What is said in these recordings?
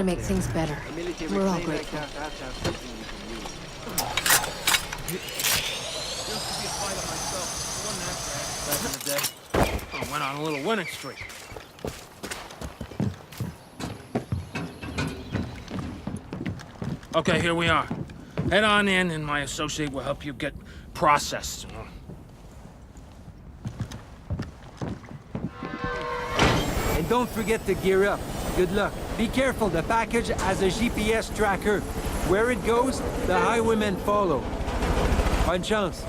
gonna make things better. We're all grateful. I went on a little winning streak. Okay, here we are. Head on in, and my associate will help you get processed. And don't forget to gear up. Good luck. Be careful, the package has a GPS tracker. Where it goes, the highwaymen follow. Bonne chance.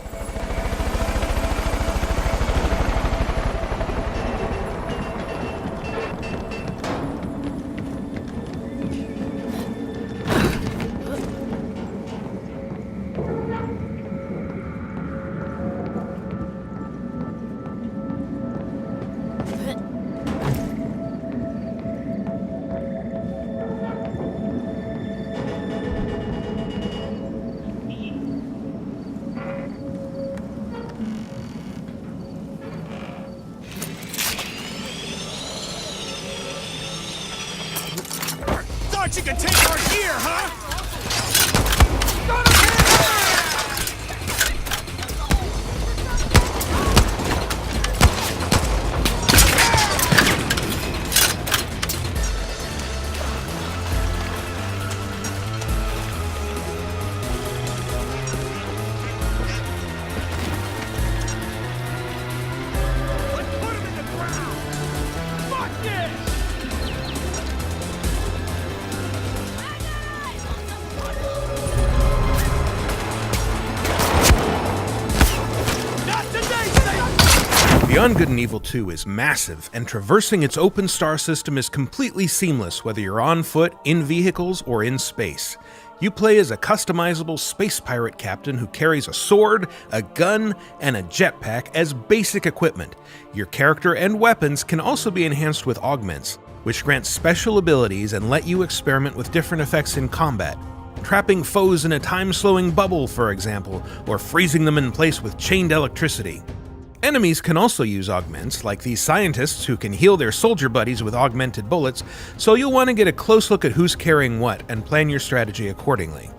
Thought you could take our gear, huh? Beyond Good and Evil 2 is massive, and traversing its open star system is completely seamless whether you're on foot, in vehicles, or in space. You play as a customizable space pirate captain who carries a sword, a gun, and a jetpack as basic equipment. Your character and weapons can also be enhanced with augments, which grant special abilities and let you experiment with different effects in combat. Trapping foes in a time-slowing bubble, for example, or freezing them in place with chained electricity. Enemies can also use augments, like these scientists who can heal their soldier buddies with augmented bullets, so you'll want to get a close look at who's carrying what and plan your strategy accordingly.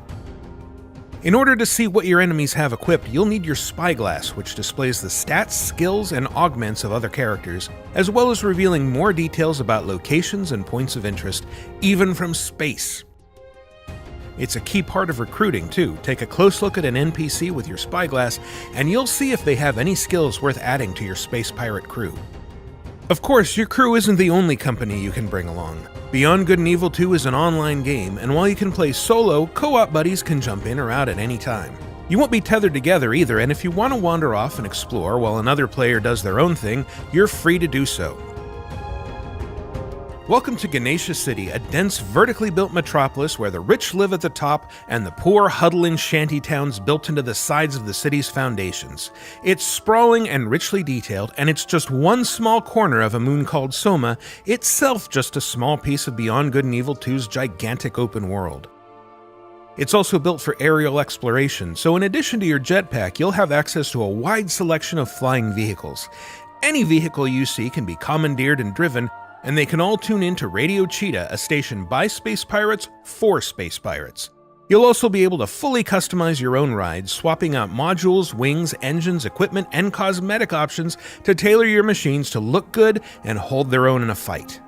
In order to see what your enemies have equipped, you'll need your spyglass, which displays the stats, skills, and augments of other characters, as well as revealing more details about locations and points of interest, even from space. It's a key part of recruiting, too. Take a close look at an NPC with your spyglass, and you'll see if they have any skills worth adding to your space pirate crew. Of course, your crew isn't the only company you can bring along. Beyond Good and Evil 2 is an online game, and while you can play solo, co-op buddies can jump in or out at any time. You won't be tethered together either, and if you want to wander off and explore while another player does their own thing, you're free to do so. Welcome to Ganesha City, a dense, vertically built metropolis where the rich live at the top and the poor huddle in shanty towns built into the sides of the city's foundations. It's sprawling and richly detailed, and it's just one small corner of a moon called Soma, itself just a small piece of Beyond Good and Evil 2's gigantic open world. It's also built for aerial exploration, so in addition to your jetpack, you'll have access to a wide selection of flying vehicles. Any vehicle you see can be commandeered and driven, and they can all tune in to Radio Cheetah, a station by space pirates for space pirates. You'll also be able to fully customize your own rides, swapping out modules, wings, engines, equipment, and cosmetic options to tailor your machines to look good and hold their own in a fight.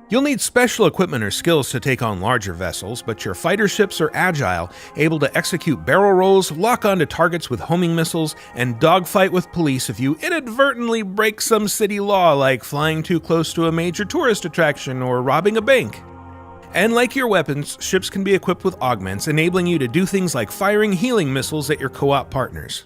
You'll need special equipment or skills to take on larger vessels, but your fighter ships are agile, able to execute barrel rolls, lock onto targets with homing missiles, and dogfight with police if you inadvertently break some city law like flying too close to a major tourist attraction or robbing a bank. And like your weapons, ships can be equipped with augments, enabling you to do things like firing healing missiles at your co-op partners.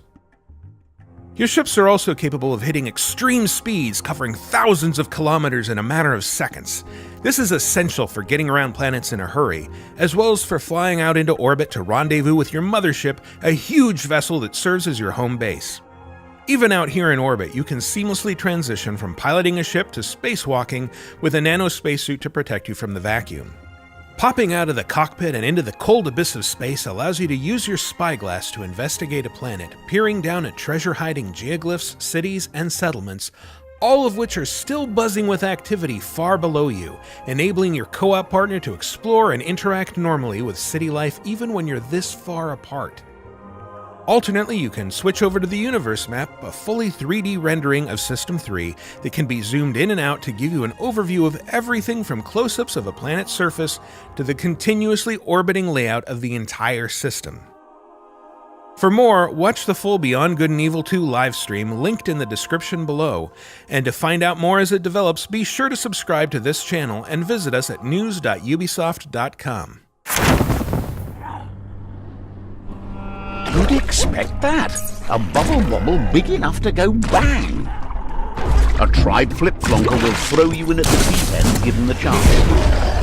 Your ships are also capable of hitting extreme speeds, covering thousands of kilometers in a matter of seconds. This is essential for getting around planets in a hurry, as well as for flying out into orbit to rendezvous with your mothership, a huge vessel that serves as your home base. Even out here in orbit, you can seamlessly transition from piloting a ship to spacewalking with a nano spacesuit to protect you from the vacuum. Popping out of the cockpit and into the cold abyss of space allows you to use your spyglass to investigate a planet, peering down at treasure-hiding geoglyphs, cities, and settlements, all of which are still buzzing with activity far below you, enabling your co-op partner to explore and interact normally with city life even when you're this far apart. Alternately, you can switch over to the Universe map, a fully 3D rendering of System 3 that can be zoomed in and out to give you an overview of everything from close-ups of a planet's surface to the continuously orbiting layout of the entire system. For more, watch the full Beyond Good and Evil 2 livestream linked in the description below, and to find out more as it develops, be sure to subscribe to this channel and visit us at news.ubisoft.com. Who'd expect that? A bubble wobble big enough to go bang! A tried flip-flonker will throw you in at the deep end given the chance.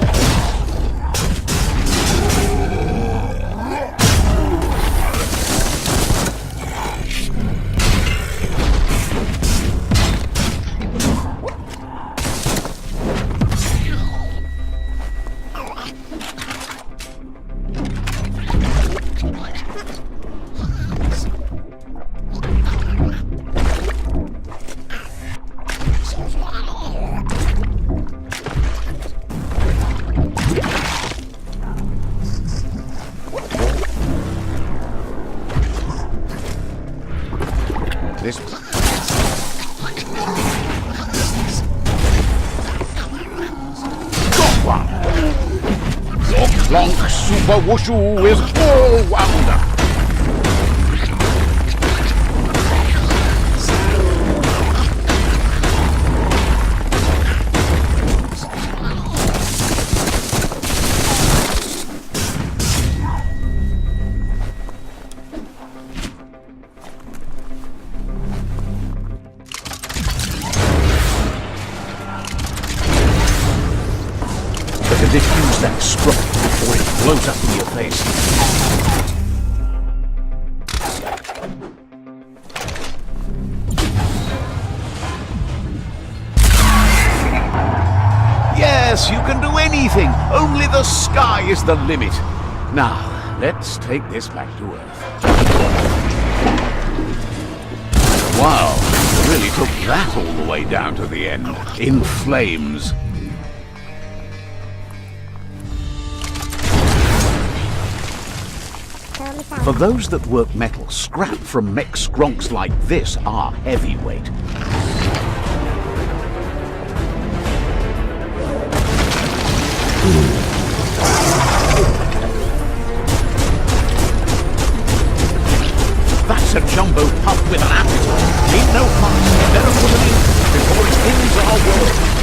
Got one! Your Clonk Super Wushu is all wonder! Diffuse that sprout before it blows up in your face. Yes, you can do anything. Only the sky is the limit. Now, let's take this back to Earth. Wow, you really took that all the way down to the end. In flames. For those that work metal, scrap from mech skronks like this are heavyweight. That's a jumbo pup with an appetite. Need no fuss. Better put it in before it ends our world.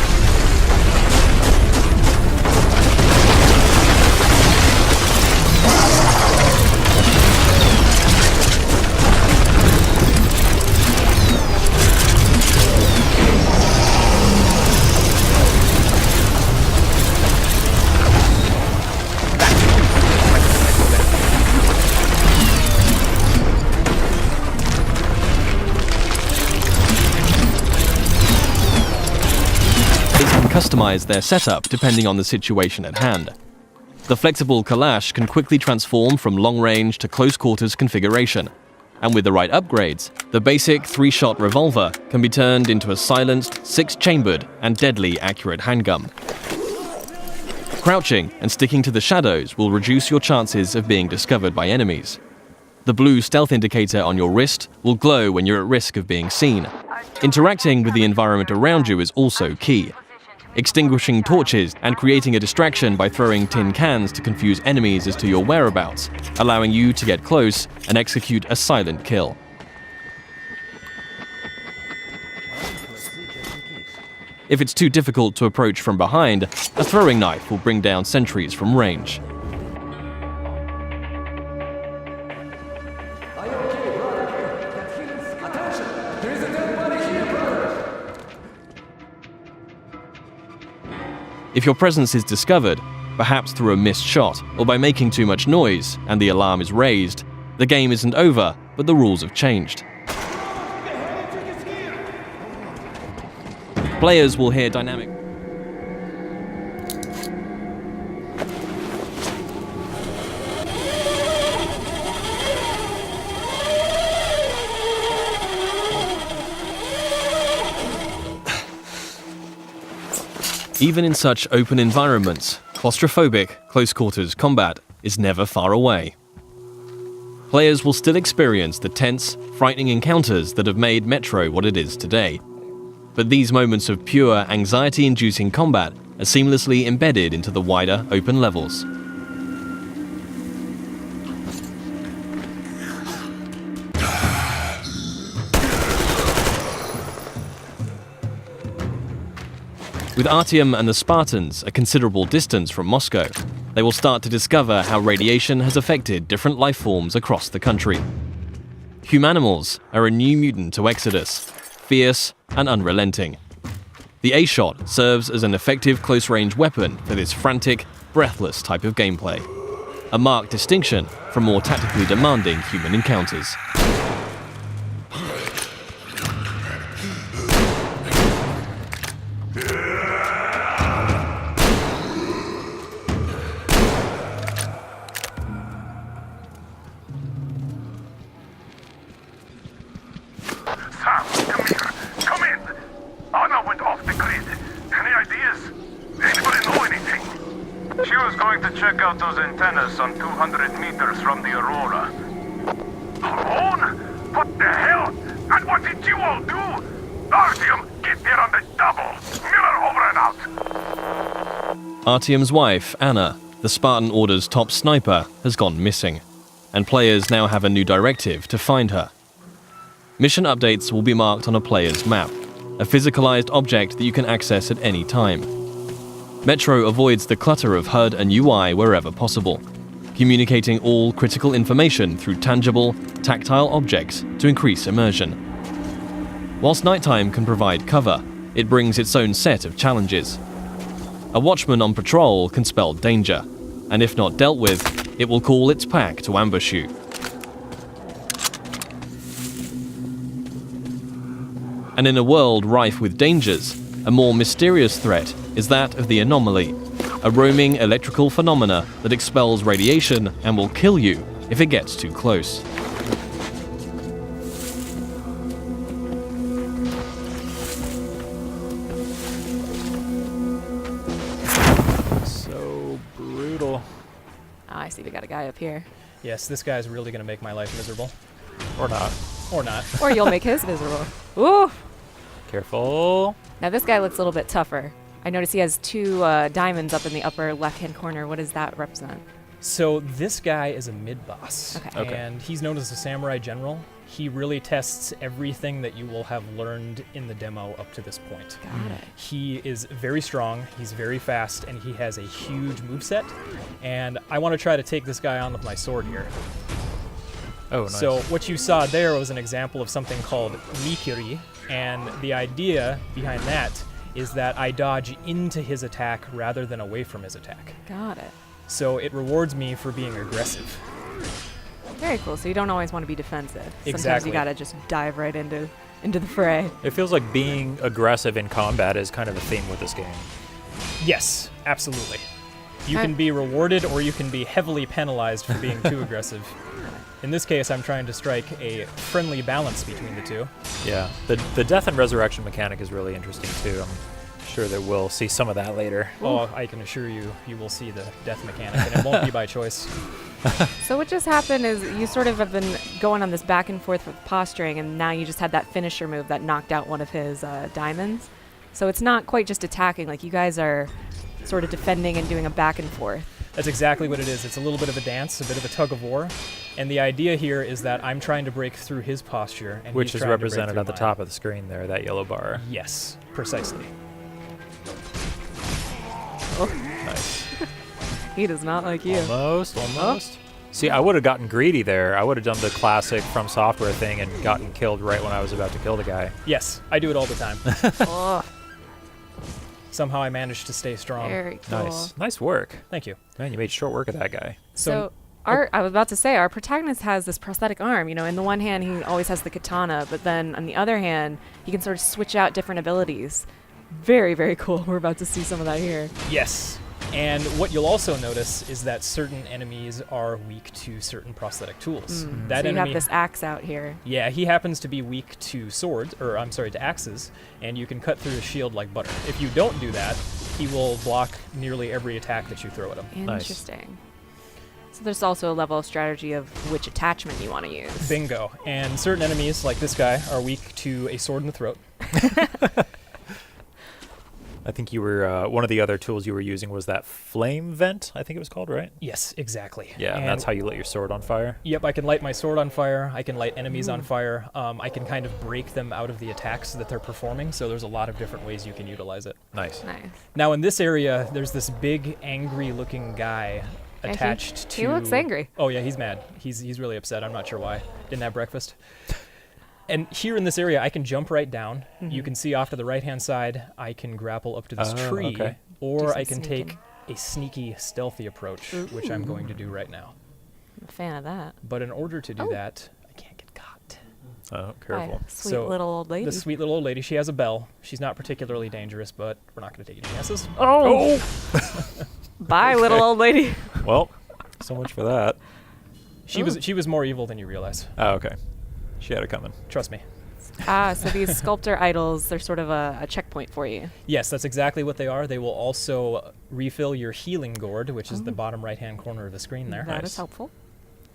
Customize their setup depending on the situation at hand. The flexible Kalash can quickly transform from long-range to close-quarters configuration, and with the right upgrades, the basic 3-shot revolver can be turned into a silenced, 6-chambered, and deadly accurate handgun. Crouching and sticking to the shadows will reduce your chances of being discovered by enemies. The blue stealth indicator on your wrist will glow when you're at risk of being seen. Interacting with the environment around you is also key. Extinguishing torches and creating a distraction by throwing tin cans to confuse enemies as to your whereabouts, allowing you to get close and execute a silent kill. If it's too difficult to approach from behind, a throwing knife will bring down sentries from range. If your presence is discovered, perhaps through a missed shot or by making too much noise and the alarm is raised, the game isn't over, but the rules have changed. Players will hear dynamic Even in such open environments, claustrophobic, close-quarters combat is never far away. Players will still experience the tense, frightening encounters that have made Metro what it is today. But these moments of pure, anxiety-inducing combat are seamlessly embedded into the wider, open levels. With Artyom and the Spartans a considerable distance from Moscow, they will start to discover how radiation has affected different life forms across the country. Humanimals are a new mutant to Exodus, fierce and unrelenting. The A-Shot serves as an effective close-range weapon for this frantic, breathless type of gameplay, a marked distinction from more tactically demanding human encounters. Check out those antennas some 200 meters from the Aurora. Alone? What the hell? And what did you all do? Artyom, get there on the double. Miller over and out. Artyom's wife, Anna, the Spartan Order's top sniper, has gone missing, and players now have a new directive to find her. Mission updates will be marked on a player's map, a physicalized object that you can access at any time. Metro avoids the clutter of HUD and UI wherever possible, communicating all critical information through tangible, tactile objects to increase immersion. Whilst nighttime can provide cover, it brings its own set of challenges. A watchman on patrol can spell danger, and if not dealt with, it will call its pack to ambush you. And in a world rife with dangers, a more mysterious threat is that of the anomaly, a roaming electrical phenomena that expels radiation and will kill you if it gets too close. So brutal. Oh, I see we got a guy up here. Yes, this guy's really going to make my life miserable. Or not. Or not. Or you'll make his miserable. Ooh! Careful. Now this guy looks a little bit tougher. I notice he has two diamonds up in the upper left-hand corner. What does that represent? So this guy is a mid-boss, Okay. and he's known as a samurai general. He really tests everything that you will have learned in the demo up to this point. Got it. He is very strong, he's very fast, and he has a huge moveset. And I want to try to take this guy on with my sword here. Oh, nice. So what you saw there was an example of something called Mikiri, and the idea behind that is that I dodge into his attack rather than away from his attack. Got it. So it rewards me for being aggressive. Very cool. So you don't always want to be defensive. Sometimes Exactly. you gotta just dive right into the fray. It feels like being aggressive in combat is kind of a theme with this game. Yes, absolutely. You I- can be rewarded or you can be heavily penalized for being too aggressive. In this case, I'm trying to strike a friendly balance between the two. Yeah. The death and resurrection mechanic is really interesting too. I'm sure that we'll see some of that later. Oh, I can assure you, you will see the death mechanic, and it won't be by choice. So what just happened is you sort of have been going on this back and forth with posturing, and now you just had that finisher move that knocked out one of his diamonds. So it's not quite just attacking, like you guys are sort of defending and doing a back and forth. That's exactly what it is. It's a little bit of a dance, a bit of a tug of war. And the idea here is that I'm trying to break through his posture, and Which he's is trying to break represented through at the mine. top of the screen there, that yellow bar. Yes, precisely. Nice. He does not like you. Almost. See, I would have gotten greedy there. I would have done the classic From Software thing and gotten killed right when I was about to kill the guy. Yes, I do it all the time. Oh, Somehow I managed to stay strong. very cool. Nice work. Thank you. Man, you made short work of that guy. So I was about to say, our protagonist has this prosthetic arm. You know, in the one hand, he always has the katana, but then on the other hand, he can sort of switch out different abilities. Very, very cool. We're about to see some of that here. Yes. And what you'll also notice is that certain enemies are weak to certain prosthetic tools. That So you enemy, have this axe out here. yeah, he happens to be weak to swords, or I'm sorry, to axes, and you can cut through his shield like butter. If you don't do that, he will block nearly every attack that you throw at him. Interesting. So there's also a level of strategy of which attachment you want to use. Bingo. And certain enemies, like this guy, are weak to a sword in the throat. I think you were one of the other tools you were using was that flame vent, I think it was called, right? Yes, exactly. Yeah, and that's how you lit your sword on fire? Yep, I can light my sword on fire. I can light enemies on fire. I can kind of break them out of the attacks that they're performing, so there's a lot of different ways you can utilize it. Nice. Now, in this area, there's this big, angry-looking guy attached to... He looks angry. Oh, yeah, he's mad. He's really upset. I'm not sure why. Didn't have breakfast. And here in this area, I can jump right down. You can see off to the right-hand side, I can grapple up to this tree, or I can take a sneaky, stealthy approach, which I'm going to do right now. I'm a fan of that. But in order to do that, I can't get caught. Oh, careful. Sweet little old lady. The sweet little old lady, she has a bell. She's not particularly dangerous, but we're not going to take any chances. Oh! Bye, little old lady. Well, so much for that. She was more evil than you realize. Oh, okay. She had it coming. Trust me. So these sculptor idols, they're sort of a checkpoint for you. Yes, that's exactly what they are. They will also refill your healing gourd, which is the bottom right-hand corner of the screen there. That is helpful.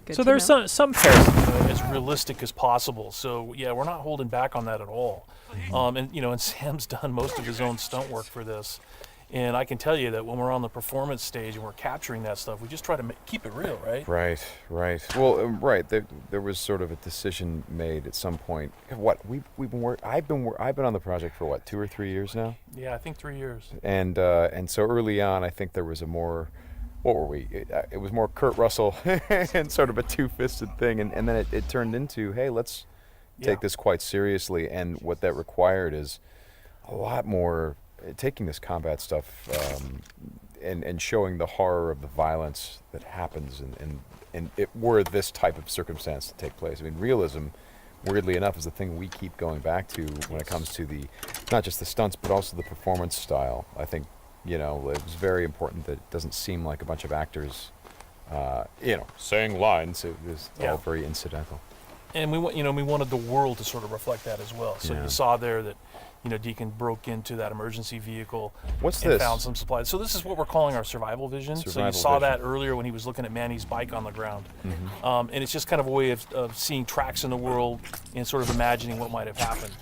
Good so to there's know. some comparison. As realistic as possible. So yeah, we're not holding back on that at all. And Sam's done most of his own stunt work for this. And I can tell you that when we're on the performance stage and we're capturing that stuff, we just try to keep it real, right? Right. Well, right. There was sort of a decision made at some point. What I've been on the project for 2 or 3 years now. Yeah, I think 3 years. And so early on, I think there was a more, what were we? It was more Kurt Russell and sort of a two-fisted thing, and then it turned into, hey, let's take this quite seriously. And what that required is a lot more. Taking this combat stuff and showing the horror of the violence that happens and were this type of circumstance to take place. I mean, realism, weirdly enough, is the thing we keep going back to when it comes to not just the stunts, but also the performance style. I think, it was very important that it doesn't seem like a bunch of actors, saying lines. It was all very incidental. And we wanted the world to sort of reflect that as well. So you saw there that, Deacon broke into that emergency vehicle and found some supplies. So this is what we're calling our survival vision. So you saw that earlier when he was looking at Manny's bike on the ground. And it's just kind of a way of seeing tracks in the world and sort of imagining what might have happened.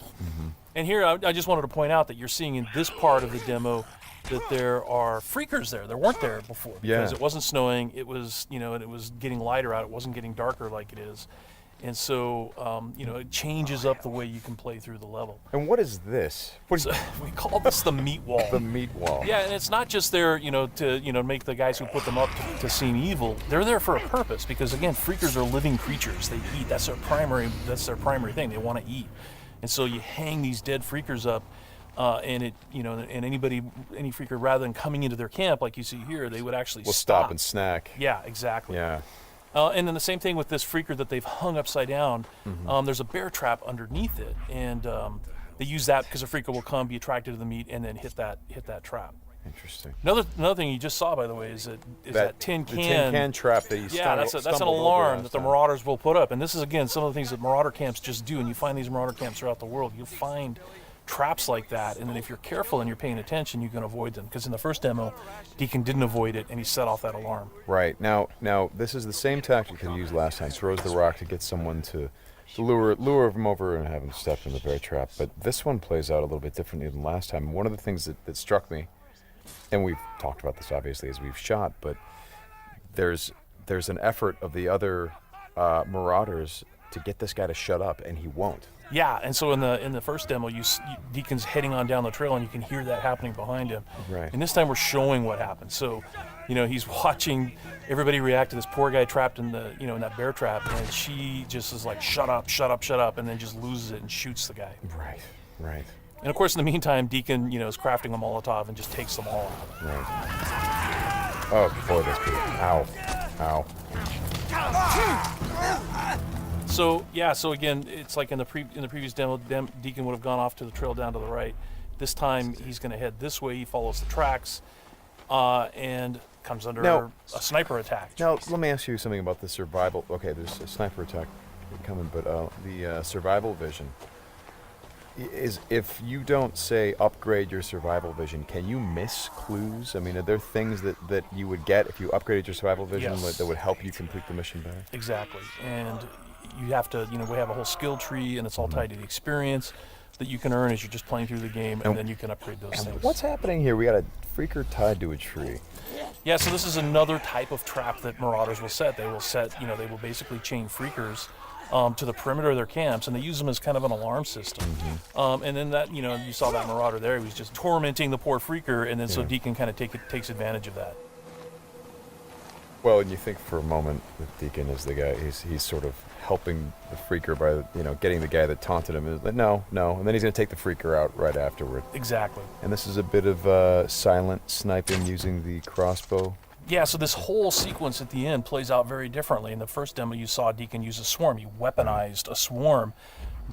And here, I just wanted to point out that you're seeing in this part of the demo that there are freakers there. There weren't there before because it wasn't snowing. It was, and it was getting lighter out. It wasn't getting darker like it is. And so, it changes up the way you can play through the level. And what is this? We call this the meat wall. The meat wall. Yeah, and it's not just there, to make the guys who put them up to seem evil. They're there for a purpose because, again, freakers are living creatures. They eat. That's their primary thing. They want to eat. And so you hang these dead freakers up, and any freaker, rather than coming into their camp like you see here, they would actually stop and snack. Yeah, exactly. Yeah. And then the same thing with this freaker that they've hung upside down. There's a bear trap underneath it, and they use that because a freaker will come, be attracted to the meat, and then hit that trap. Interesting. Another thing you just saw, by the way, is that tin can. The tin can trap that you that's an alarm that the marauders will put up, and this is again some of the things that marauder camps just do. And you find these marauder camps throughout the world. You'll find traps like that, and then if you're careful and you're paying attention, you can avoid them. Because in the first demo, Deacon didn't avoid it, and he set off that alarm. Right. Now this is the same tactic that he used last time. Throws the rock to get someone to lure him over and have him step in the bear trap. But this one plays out a little bit differently than last time. One of the things that struck me, and we've talked about this obviously as we've shot, but there's an effort of the other marauders to get this guy to shut up, and he won't. Yeah, and so in the first demo, Deacon's heading on down the trail, and you can hear that happening behind him. Right. And this time we're showing what happened. So, he's watching everybody react to this poor guy trapped in in that bear trap, and she just is like, shut up, shut up, shut up, and then just loses it and shoots the guy. Right. And of course, in the meantime, Deacon, is crafting a Molotov and just takes them all out. Right. Oh boy, that's good. Ow. So again, it's like in the previous demo, Deacon would have gone off to the trail down to the right. This time he's going to head this way. He follows the tracks, and comes under a sniper attack. Now let me ask you something about the survival. Okay, there's a sniper attack coming, but the survival vision. is if you don't say upgrade your survival vision, can you miss clues? I mean, are there things that you would get if you upgraded your survival vision that would help you complete the mission better? Exactly. And you have to, we have a whole skill tree, and it's all tied to the experience that you can earn as you're just playing through the game, and then you can upgrade those things. What's happening here? We got a freaker tied to a tree. Yeah, so this is another type of trap that Marauders will set. They will set, they will basically chain freakers to the perimeter of their camps, and they use them as kind of an alarm system. And then that, you saw that Marauder there. He was just tormenting the poor freaker, and then so Deacon kind of takes advantage of that. Well, and you think for a moment that Deacon is the guy, he's sort of helping the freaker by, getting the guy that taunted him. Is like, no, and then he's going to take the freaker out right afterward. Exactly. And this is a bit of silent sniping using the crossbow. Yeah, so this whole sequence at the end plays out very differently. In the first demo, you saw Deacon use a swarm. He weaponized a swarm,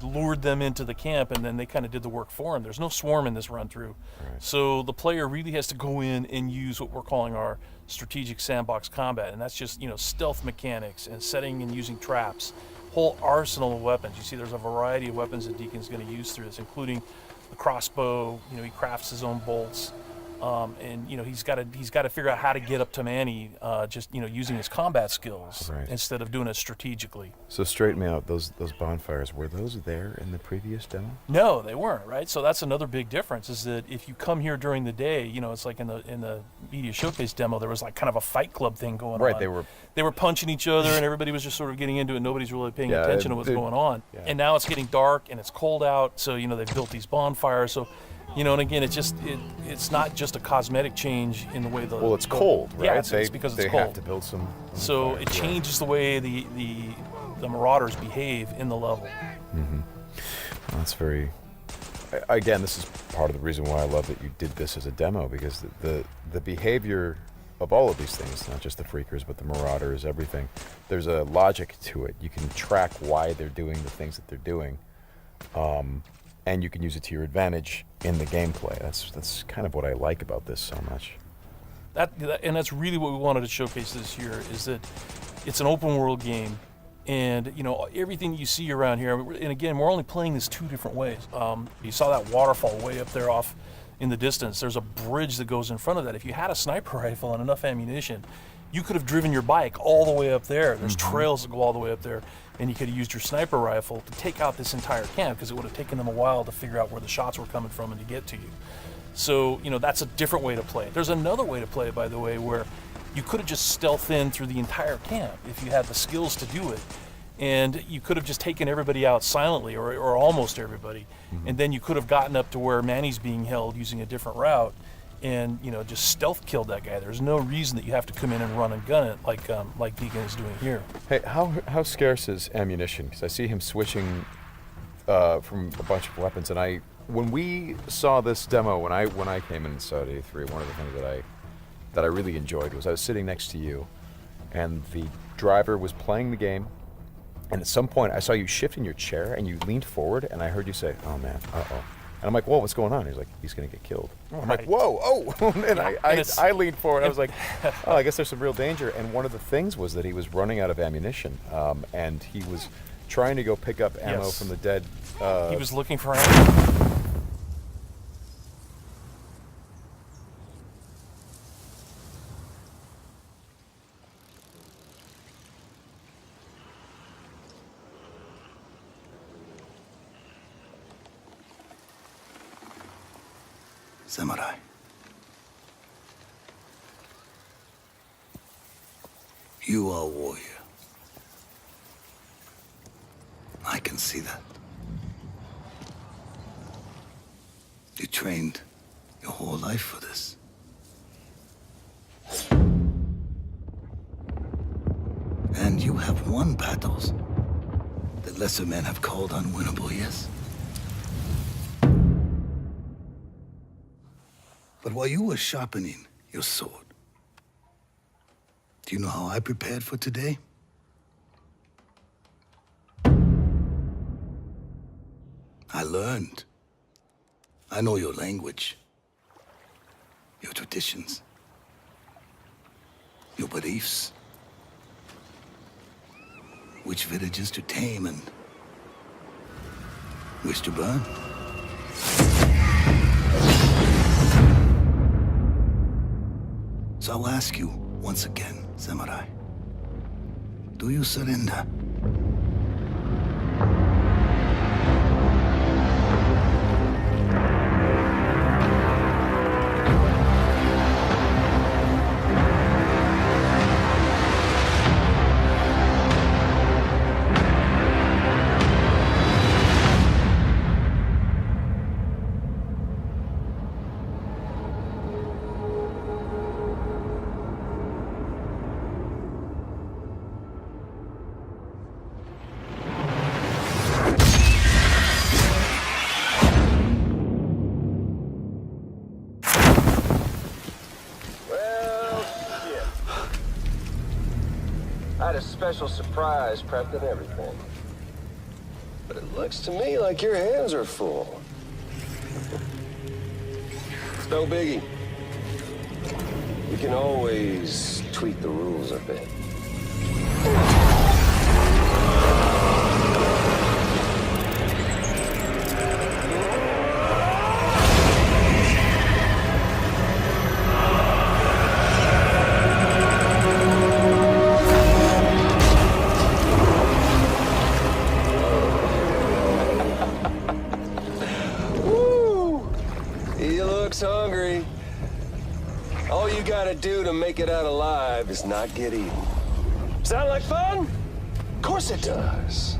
lured them into the camp, and then they kind of did the work for him. There's no swarm in this run-through. Right. So the player really has to go in and use what we're calling our strategic sandbox combat, and that's just, stealth mechanics and setting and using traps, whole arsenal of weapons. You see there's a variety of weapons that Deacon's going to use through this, including the crossbow. He crafts his own bolts. And he's got to figure out how to get up to Manny, just using his combat skills instead of doing it strategically. So straighten me out. Those bonfires, were those there in the previous demo? No, they weren't. Right. So that's another big difference. Is that if you come here during the day, it's like in the media showcase demo, there was like kind of a fight club thing going on. Right. They were punching each other, and everybody was just sort of getting into it. Nobody's really paying attention to what's going on. Yeah. And now it's getting dark and it's cold out. So they've built these bonfires. So. And again, it's not just a cosmetic change in the way the... Well, it's cold, right? Yeah, it's because it's cold. They have to build some... So it changes the way the Marauders behave in the level. Mm-hmm. Well, that's very... Again, this is part of the reason why I love that you did this as a demo, because the behavior of all of these things, not just the freakers, but the Marauders, everything, there's a logic to it. You can track why they're doing the things that they're doing. And you can use it to your advantage in the gameplay. That's kind of what I like about this so much. And that's really what we wanted to showcase this year, is that it's an open world game, and everything you see around here. And again, we're only playing this two different ways. You saw that waterfall way up there off in the distance. There's a bridge that goes in front of that. If you had a sniper rifle and enough ammunition, you could have driven your bike all the way up there. There's trails that go all the way up there. And you could have used your sniper rifle to take out this entire camp, because it would have taken them a while to figure out where the shots were coming from and to get to you. So, that's a different way to play it. There's another way to play it, by the way, where you could have just stealthed in through the entire camp if you had the skills to do it. And you could have just taken everybody out silently, or almost everybody. And then you could have gotten up to where Manny's being held using a different route, and just stealth killed that guy. There's no reason that you have to come in and run and gun it like Deacon is doing here. Hey, how scarce is ammunition? Because I see him switching from a bunch of weapons, and when we saw this demo, when I came in and saw it at E3, one of the things that I really enjoyed was I was sitting next to you, and the driver was playing the game, and at some point I saw you shift in your chair and you leaned forward, and I heard you say, "Oh man, uh-oh." And I'm like, whoa, what's going on? He's like, he's going to get killed. I'm like, whoa, oh. And I leaned forward. I was like, oh, I guess there's some real danger. And one of the things was that he was running out of ammunition. And he was trying to go pick up ammo from the dead. He was looking for ammo. Samurai. You are a warrior. I can see that. You trained your whole life for this. And you have won battles that lesser men have called unwinnable, yes? But while you were sharpening your sword, do you know how I prepared for today? I learned. I know your language, your traditions, your beliefs, which villages to tame and which to burn. So I'll ask you once again, Samurai. Do you surrender? I had a special surprise prepped and everything. But it looks to me like your hands are full. It's no biggie. We can always tweak the rules a bit. Hungry. All you gotta do to make it out alive is not get eaten. Sound like fun? Of course it does.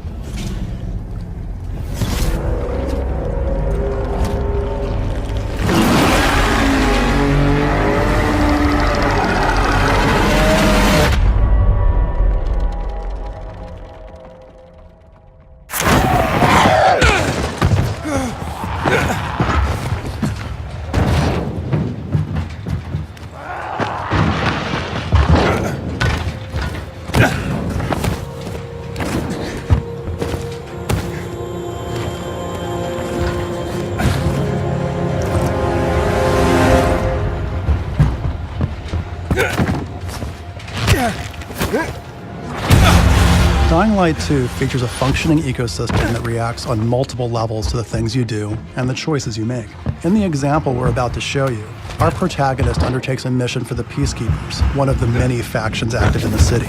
Dying Light 2 features a functioning ecosystem that reacts on multiple levels to the things you do and the choices you make. In the example we're about to show you, our protagonist undertakes a mission for the Peacekeepers, one of the many factions active in the city.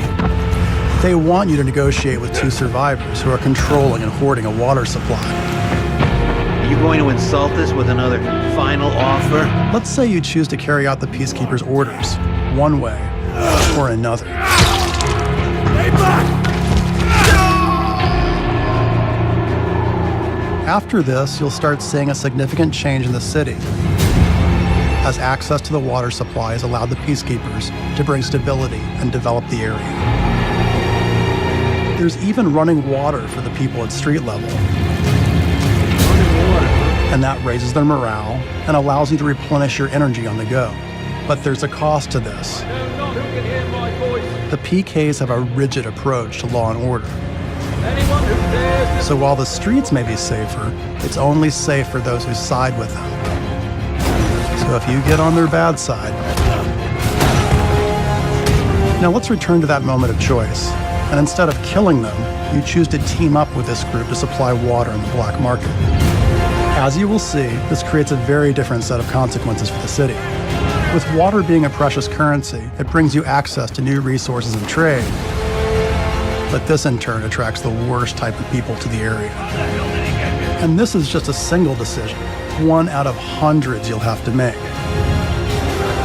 They want you to negotiate with two survivors who are controlling and hoarding a water supply. Are you going to insult us with another final offer? Let's say you choose to carry out the Peacekeepers' orders, one way or another. Stay back! After this, you'll start seeing a significant change in the city, as access to the water supply has allowed the Peacekeepers to bring stability and develop the area. There's even running water for the people at street level. And that raises their morale and allows you to replenish your energy on the go. But there's a cost to this. The PKs have a rigid approach to law and order. So while the streets may be safer, it's only safe for those who side with them. So if you get on their bad side... Now let's return to that moment of choice. And instead of killing them, you choose to team up with this group to supply water in the black market. As you will see, this creates a very different set of consequences for the city. With water being a precious currency, it brings you access to new resources and trade. But this in turn attracts the worst type of people to the area. And this is just a single decision, one out of hundreds you'll have to make.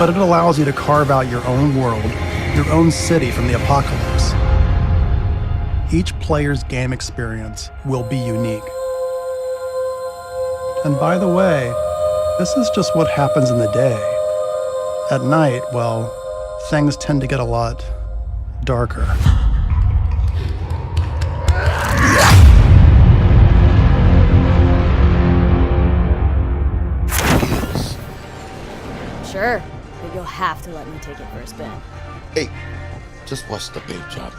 But it allows you to carve out your own world, your own city from the apocalypse. Each player's game experience will be unique. And by the way, this is just what happens in the day. At night, well, things tend to get a lot darker. Sure, but you'll have to let me take it for a spin. Hey, just watch the paint job.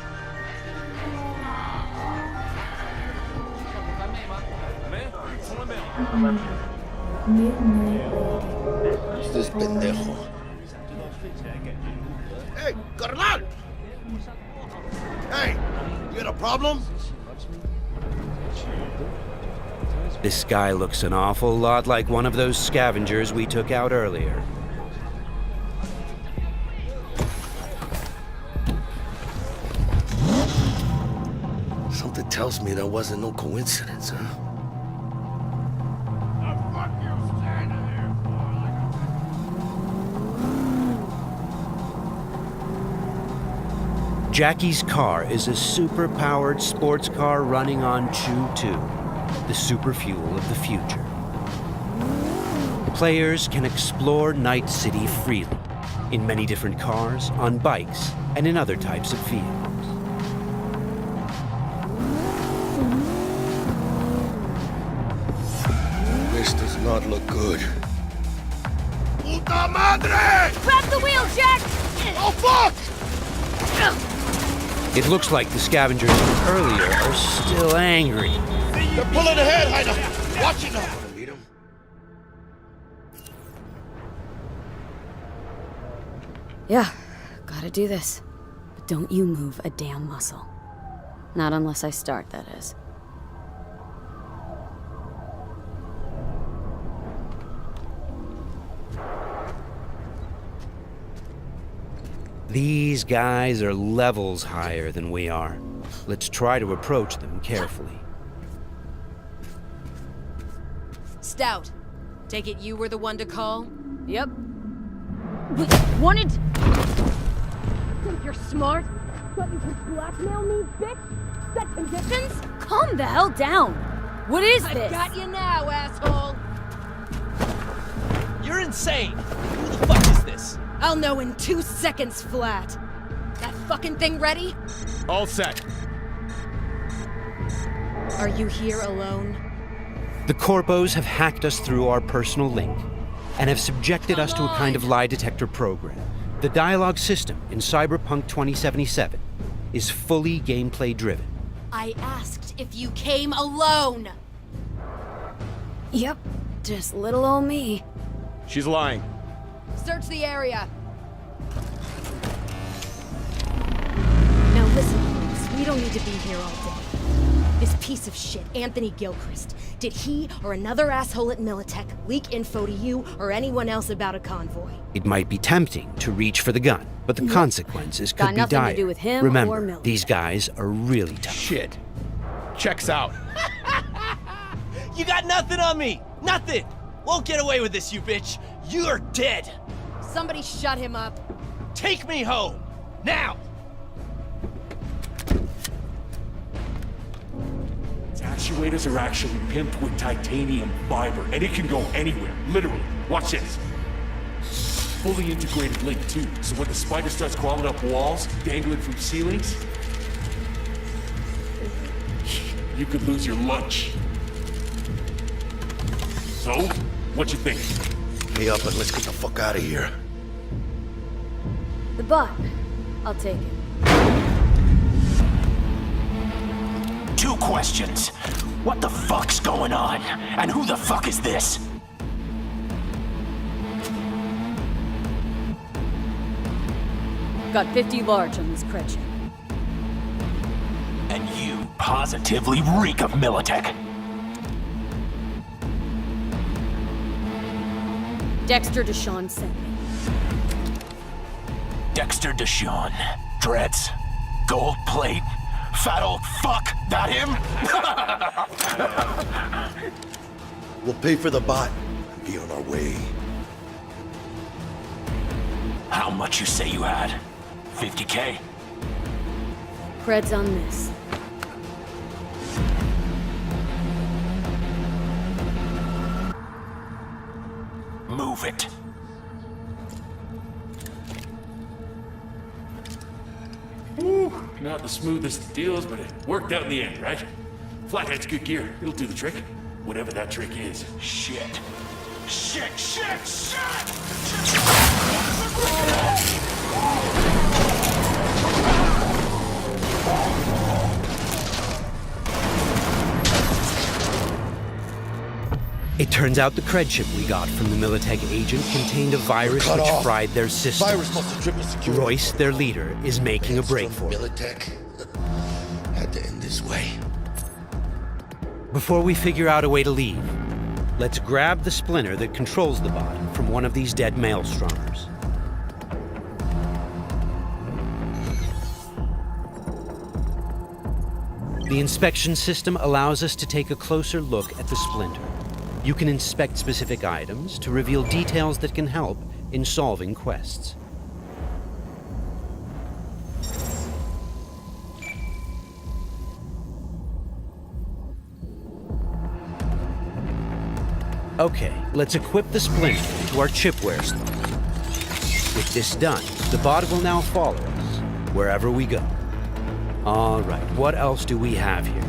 Who's this pendejo? Hey, carnal! Hey, you got a problem? This guy looks an awful lot like one of those scavengers we took out earlier. tells me that wasn't no coincidence, huh? Jackie's car is a super-powered sports car running on Chew-2, the super fuel of the future. Players can explore Night City freely, in many different cars, on bikes, and in other types of vehicles. This does not look good. Puta madre! Grab the wheel, Jack! Oh, fuck! It looks like the scavengers from earlier are still angry. They're pulling ahead, Heiner. Watch it now. Yeah, gotta do this. But don't you move a damn muscle. Not unless I start, that is. These guys are levels higher than we are. Let's try to approach them carefully. Stout, take it you were the one to call? Yep. Wanted... Think you're smart? Thought you could blackmail me, bitch? Set conditions? Calm the hell down. What is this? I've got you now, asshole. You're insane. Who the fuck is this? I'll know in 2 seconds flat. That fucking thing ready? All set. Are you here alone? The Corpos have hacked us through our personal link and have subjected us to a kind of lie detector program. The dialogue system in Cyberpunk 2077 is fully gameplay driven. I asked if you came alone. Yep, just little old me. She's lying. Search the area. Now listen, we don't need to be here all day. This piece of shit, Anthony Gilchrist, did he or another asshole at Militech leak info to you or anyone else about a convoy? It might be tempting to reach for the gun, but the consequences Got could be nothing dire. to do with him or Remember, Militech. these guys are really tough. Shit. Checks out. You got nothing on me. Nothing. Won't get away with this, you bitch. You're dead. Somebody shut him up. Take me home. Now. Its actuators are actually pimped with titanium fiber, and it can go anywhere, literally. Watch this. Fully integrated link, too, so when the spider starts crawling up walls, dangling from ceilings, you could lose your lunch. So, what you think? Pay up and let's get the fuck out of here. The bot. I'll take it. 2 questions. What the fuck's going on? And who the fuck is this? Got 50 large on this cred ship. And you positively reek of Militech. Dexter Deshawn sent me. Dexter Deshawn. Dreads. Gold plate. Fat old fuck. That him? We'll pay for the bot and be on our way. How much you say you had? 50K? Cred's on this. Move it. Ooh, not the smoothest of deals, but it worked out in the end, right? Flathead's good gear. It'll do the trick. Whatever that trick is. Shit. Shit, shit, shit! It turns out the cred chip we got from the Militech agent contained a virus which fried their system. Virus must have tripped security. Royce, their leader, is making a break for it. Militech had to end this way. Before we figure out a way to leave, let's grab the splinter that controls the bot from one of these dead maelstromers. The inspection system allows us to take a closer look at the splinter. You can inspect specific items to reveal details that can help in solving quests. Okay, let's equip the splinter into our chipware slot. With this done, the bot will now follow us wherever we go. All right, what else do we have here?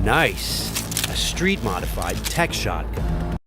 Nice! A street-modified tech shotgun.